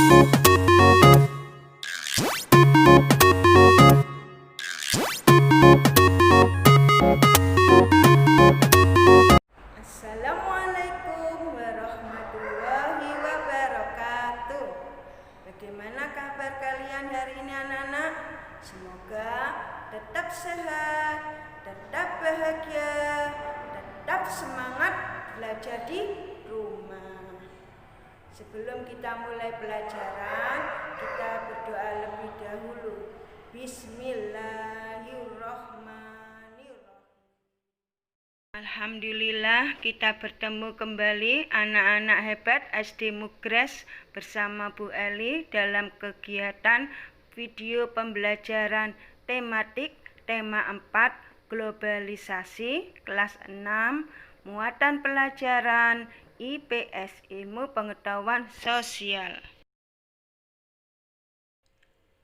Assalamualaikum warahmatullahi wabarakatuh. Bagaimana kabar kalian hari ini anak-anak? Semoga tetap sehat, tetap bahagia, tetap semangat belajar di rumah. Sebelum kita mulai pelajaran, kita berdoa lebih dahulu. Bismillahirrahmanirrahim. Alhamdulillah, kita bertemu kembali anak-anak hebat SD Mugras bersama Bu Eli dalam kegiatan video pembelajaran tematik tema 4 globalisasi kelas 6 muatan pelajaran IPS ilmu pengetahuan sosial.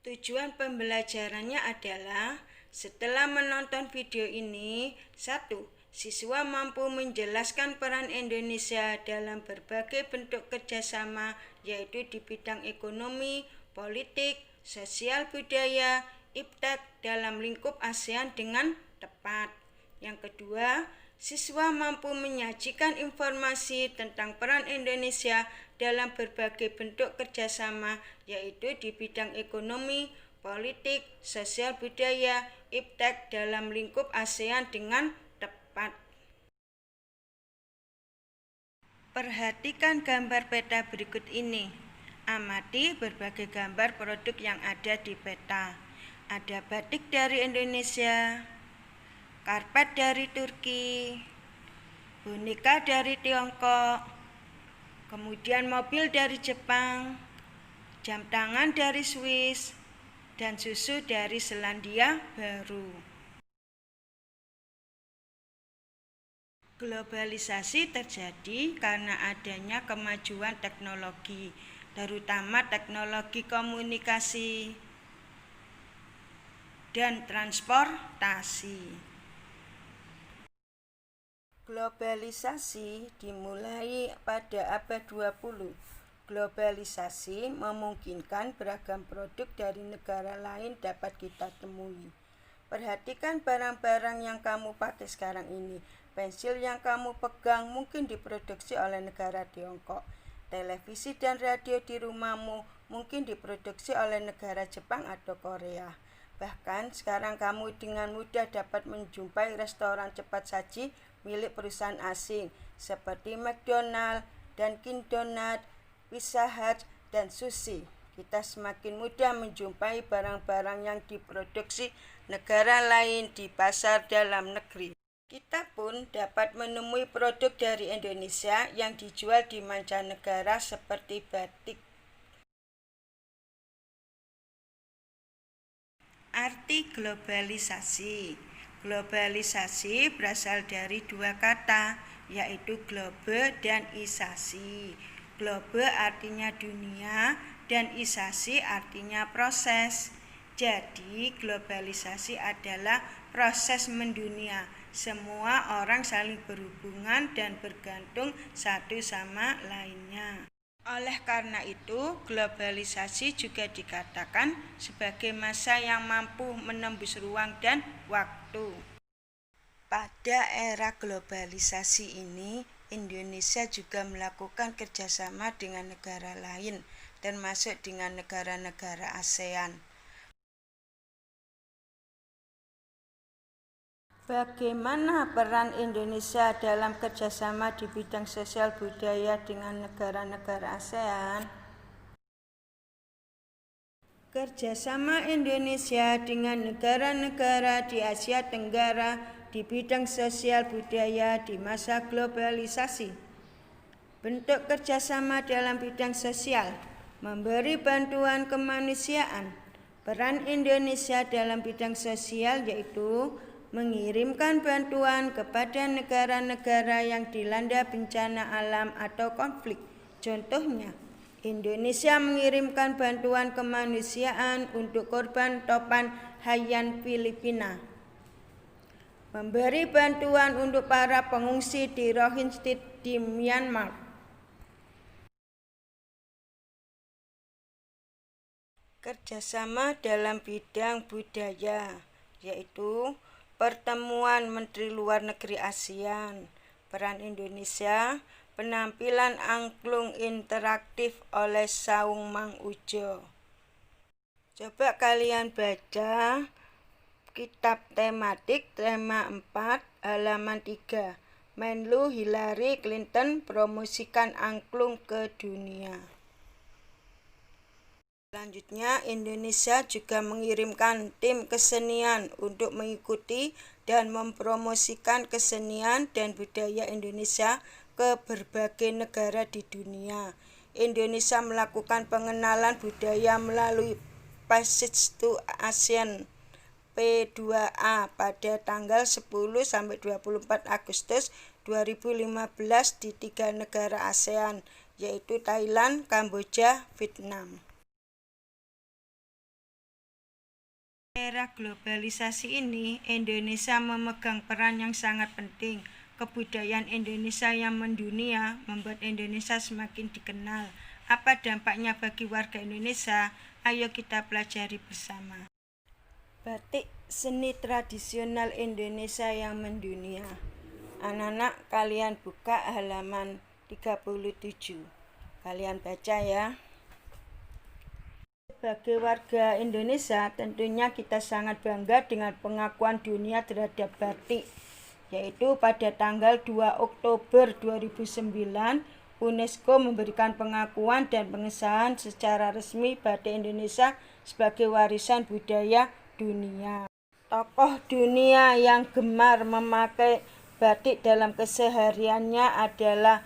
Tujuan pembelajarannya adalah setelah menonton video ini, 1. Siswa mampu menjelaskan peran Indonesia dalam berbagai bentuk kerjasama, yaitu di bidang ekonomi, politik, sosial budaya, iptek dalam lingkup ASEAN dengan tepat. Yang kedua, siswa mampu menyajikan informasi tentang peran Indonesia dalam berbagai bentuk kerjasama, yaitu di bidang ekonomi, politik, sosial budaya, iptek dalam lingkup ASEAN dengan tepat. Perhatikan gambar peta berikut ini. Amati berbagai gambar produk yang ada di peta. Ada batik dari Indonesia, karpet dari Turki, boneka dari Tiongkok, kemudian mobil dari Jepang, jam tangan dari Swiss, dan susu dari Selandia Baru. Globalisasi terjadi karena adanya kemajuan teknologi, terutama teknologi komunikasi dan transportasi. Globalisasi dimulai pada abad 20. Globalisasi memungkinkan beragam produk dari negara lain dapat kita temui. Perhatikan barang-barang yang kamu pakai sekarang ini. Pensil yang kamu pegang mungkin diproduksi oleh negara Tiongkok. Televisi dan radio di rumahmu mungkin diproduksi oleh negara Jepang atau Korea. Bahkan sekarang kamu dengan mudah dapat menjumpai restoran cepat saji milik perusahaan asing seperti McDonald, Dunkin Donut, Pizza Hut, dan Sushi. Kita semakin mudah menjumpai barang-barang yang diproduksi negara lain di pasar dalam negeri. Kita pun dapat menemui produk dari Indonesia yang dijual di mancanegara seperti batik. Arti globalisasi. Globalisasi berasal dari dua kata, yaitu globe dan isasi. Globe artinya dunia dan isasi artinya proses. Jadi, globalisasi adalah proses mendunia. Semua orang saling berhubungan dan bergantung satu sama lainnya. Oleh karena itu, globalisasi juga dikatakan sebagai massa yang mampu menembus ruang dan waktu. Pada era globalisasi ini, Indonesia juga melakukan kerjasama dengan negara lain, termasuk dengan negara-negara ASEAN. Bagaimana peran Indonesia dalam kerjasama di bidang sosial budaya dengan negara-negara ASEAN? Kerjasama Indonesia dengan negara-negara di Asia Tenggara di bidang sosial budaya di masa globalisasi. Bentuk kerjasama dalam bidang sosial, memberi bantuan kemanusiaan. Peran Indonesia dalam bidang sosial yaitu mengirimkan bantuan kepada negara-negara yang dilanda bencana alam atau konflik. Contohnya, Indonesia mengirimkan bantuan kemanusiaan untuk korban topan Haiyan Filipina. Memberi bantuan untuk para pengungsi di Rohingya di Myanmar. Kerjasama dalam bidang budaya, yaitu pertemuan Menteri Luar Negeri ASEAN, peran Indonesia, penampilan angklung interaktif oleh Saung Mang Ujo. Coba kalian baca kitab tematik tema 4 halaman 3. Menlu Hillary Clinton promosikan angklung ke dunia. Selanjutnya, Indonesia juga mengirimkan tim kesenian untuk mengikuti dan mempromosikan kesenian dan budaya Indonesia ke berbagai negara di dunia. Indonesia melakukan pengenalan budaya melalui Passage to ASEAN P2A pada tanggal 10-24 Agustus 2015 di 3 negara ASEAN, yaitu Thailand, Kamboja, Vietnam. Era globalisasi ini, Indonesia memegang peran yang sangat penting. Kebudayaan Indonesia yang mendunia membuat Indonesia semakin dikenal. Apa dampaknya bagi warga Indonesia? Ayo kita pelajari bersama. Batik, seni tradisional Indonesia yang mendunia. Anak-anak, kalian buka halaman 37. Kalian baca ya. Sebagai warga Indonesia, tentunya kita sangat bangga dengan pengakuan dunia terhadap batik, yaitu pada tanggal 2 Oktober 2009, UNESCO memberikan pengakuan dan pengesahan secara resmi batik Indonesia sebagai warisan budaya dunia. Tokoh dunia yang gemar memakai batik dalam kesehariannya adalah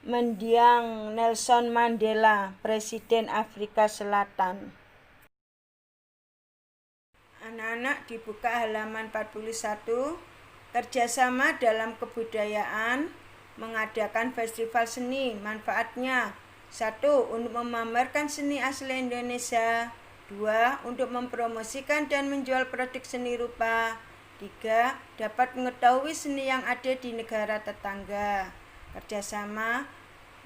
mendiang Nelson Mandela, Presiden Afrika Selatan. Anak-anak, dibuka halaman 41. Kerjasama dalam kebudayaan, mengadakan festival seni, manfaatnya. 1. Untuk memamerkan seni asli Indonesia. 2. Untuk mempromosikan dan menjual produk seni rupa. 3. Dapat mengetahui seni yang ada di negara tetangga. Kerjasama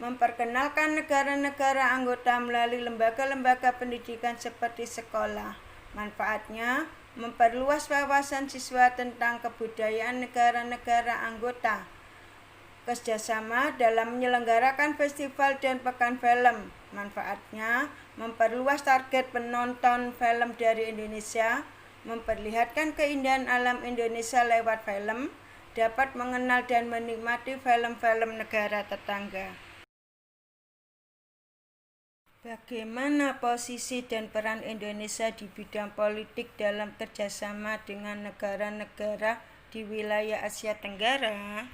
memperkenalkan negara-negara anggota melalui lembaga-lembaga pendidikan seperti sekolah. Manfaatnya memperluas wawasan siswa tentang kebudayaan negara-negara anggota. Kerjasama dalam menyelenggarakan festival dan pekan film. Manfaatnya memperluas target penonton film dari Indonesia, memperlihatkan keindahan alam Indonesia lewat film, dapat mengenal dan menikmati film-film negara tetangga. Bagaimana posisi dan peran Indonesia di bidang politik dalam kerjasama dengan negara-negara di wilayah Asia Tenggara?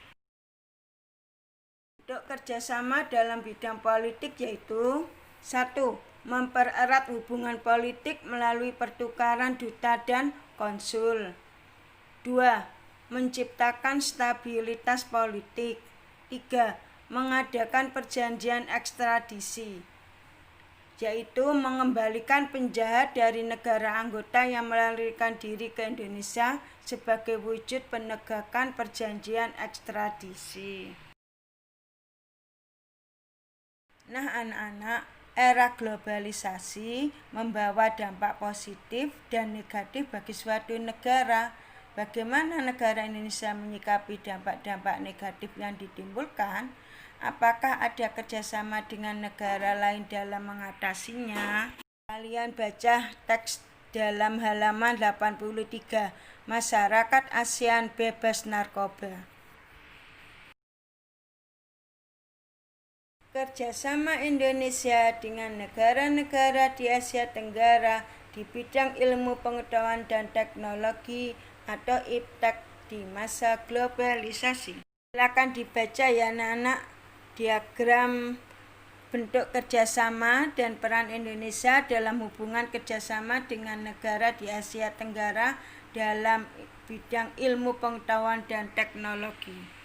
Untuk kerjasama dalam bidang politik yaitu 1. Mempererat hubungan politik melalui pertukaran duta dan konsul. 2. Menciptakan stabilitas politik. 3. Mengadakan perjanjian ekstradisi, yaitu mengembalikan penjahat dari negara anggota yang melarikan diri ke Indonesia sebagai wujud penegakan perjanjian ekstradisi. Nah, anak-anak, era globalisasi membawa dampak positif dan negatif bagi suatu negara. Bagaimana negara Indonesia menyikapi dampak-dampak negatif yang ditimbulkan? Apakah ada kerjasama dengan negara lain dalam mengatasinya? Kalian baca teks dalam halaman 83, Masyarakat ASEAN Bebas Narkoba. Kerjasama Indonesia dengan negara-negara di Asia Tenggara di bidang ilmu pengetahuan dan teknologi atau IPTEK di masa globalisasi. Silakan dibaca ya anak-anak diagram bentuk kerjasama dan peran Indonesia dalam hubungan kerjasama dengan negara di Asia Tenggara dalam bidang ilmu pengetahuan dan teknologi.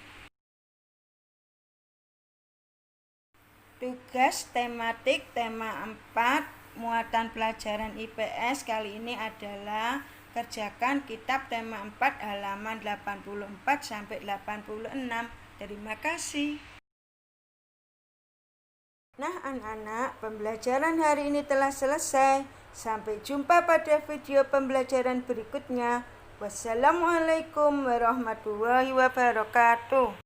Tugas tematik tema 4 muatan pelajaran IPS kali ini adalah kerjakan kitab tema 4 halaman 84 sampai 86. Terima kasih. Nah, anak-anak, pembelajaran hari ini telah selesai. Sampai jumpa pada video pembelajaran berikutnya. Wassalamualaikum warahmatullahi wabarakatuh.